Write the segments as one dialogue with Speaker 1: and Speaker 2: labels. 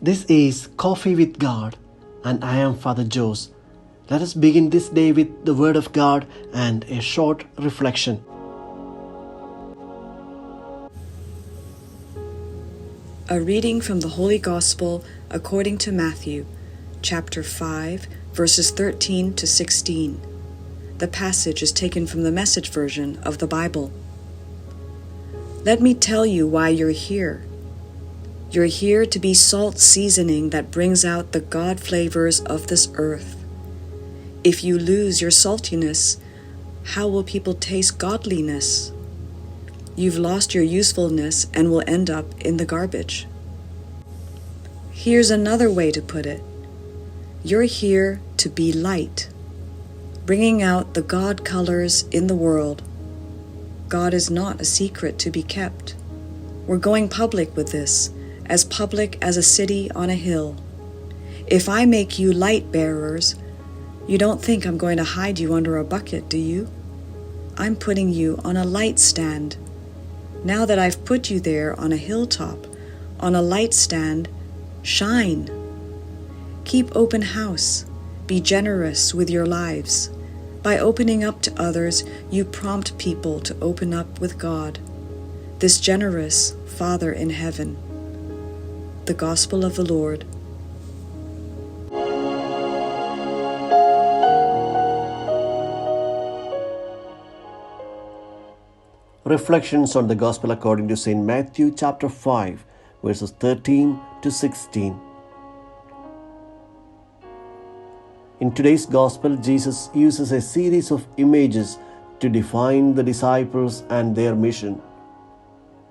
Speaker 1: This is Coffee with God, and I am Father Jose. Let us begin this day with the Word of God and a short reflection.
Speaker 2: A reading from the Holy Gospel according to Matthew, chapter 5, verses 13 to 16. The passage is taken from the Message version of the Bible. Let me tell you why you're here. You're here to be salt seasoning that brings out the God flavors of this earth. If you lose your saltiness, how will people taste godliness? You've lost your usefulness and will end up in the garbage. Here's another way to put it. You're here to be light, bringing out the God colors in the world. God is not a secret to be kept. We're going public with this, as public as a city on a hill. If I make you light bearers, you don't think I'm going to hide you under a bucket, do you? I'm putting you on a light stand. Now that I've put you there on a hilltop, on a light stand, shine. Keep open house. Be generous with your lives. By opening up to others, you prompt people to open up with God, this generous Father in heaven. The Gospel of the Lord.
Speaker 1: Reflections on the Gospel according to St. Matthew chapter 5, verses 13 to 16. In today's Gospel, Jesus uses a series of images to define the disciples and their mission.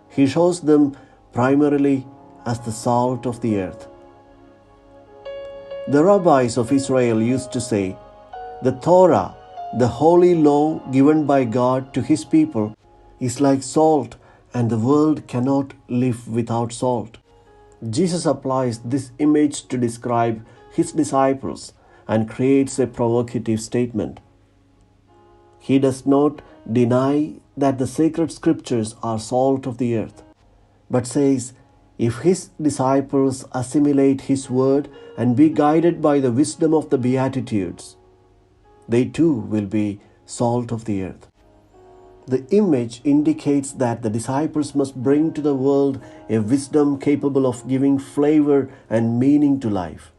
Speaker 1: He shows them primarily as the salt of the earth. The rabbis of Israel used to say, the Torah, the holy law given by God to His people, is like salt, and the world cannot live without salt. Jesus applies this image to describe His disciples and creates a provocative statement. He does not deny that the sacred scriptures are salt of the earth, but says, if His disciples assimilate His word and be guided by the wisdom of the beatitudes, they too will be salt of the earth. The image indicates that the disciples must bring to the world a wisdom capable of giving flavor and meaning to life.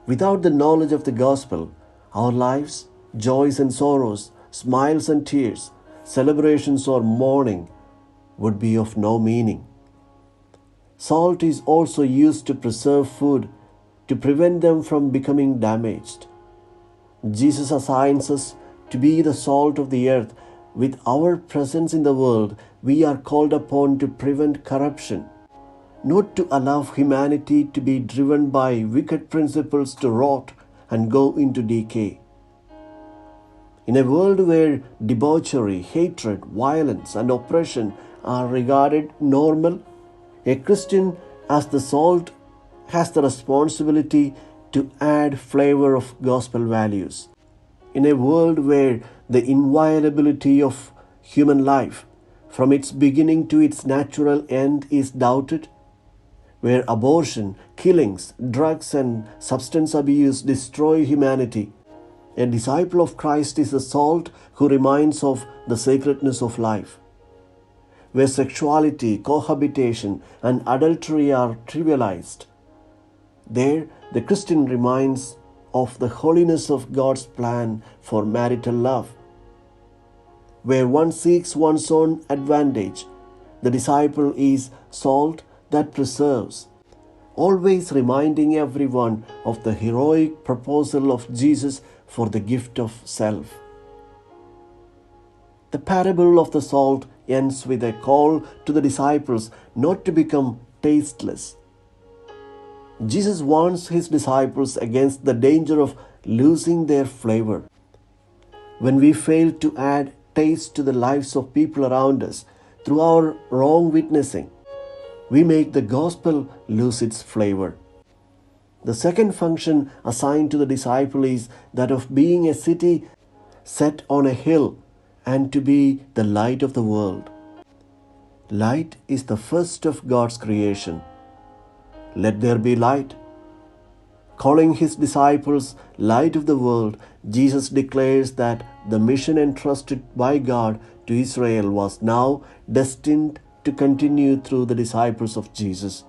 Speaker 1: Without the knowledge of the gospel, our lives, joys and sorrows, smiles and tears, celebrations or mourning would be of no meaning. Salt is also used to preserve food, to prevent them from becoming damaged. Jesus assigns us to be the salt of the earth. With our presence in the world, we are called upon to prevent corruption, not to allow humanity to be driven by wicked principles to rot and go into decay. In a world where debauchery, hatred, violence, and oppression are regarded normal, a Christian, as the salt, has the responsibility to add flavor of gospel values. In a world where the inviolability of human life, from its beginning to its natural end, is doubted, where abortion, killings, drugs, and substance abuse destroy humanity, a disciple of Christ is a salt who reminds of the sacredness of life. Where sexuality, cohabitation, and adultery are trivialized, there the Christian reminds of the holiness of God's plan for marital love. Where one seeks one's own advantage, the disciple is salt that preserves, always reminding everyone of the heroic proposal of Jesus for the gift of self. The parable of the salt ends with a call to the disciples not to become tasteless. Jesus warns His disciples against the danger of losing their flavor. When we fail to add taste to the lives of people around us through our wrong witnessing, we make the gospel lose its flavor. The second function assigned to the disciple is that of being a city set on a hill and to be the light of the world. Light is the first of God's creation. "Let there be light." Calling his disciples light of the world, Jesus declares that the mission entrusted by God to Israel was now destined to continue through the disciples of Jesus.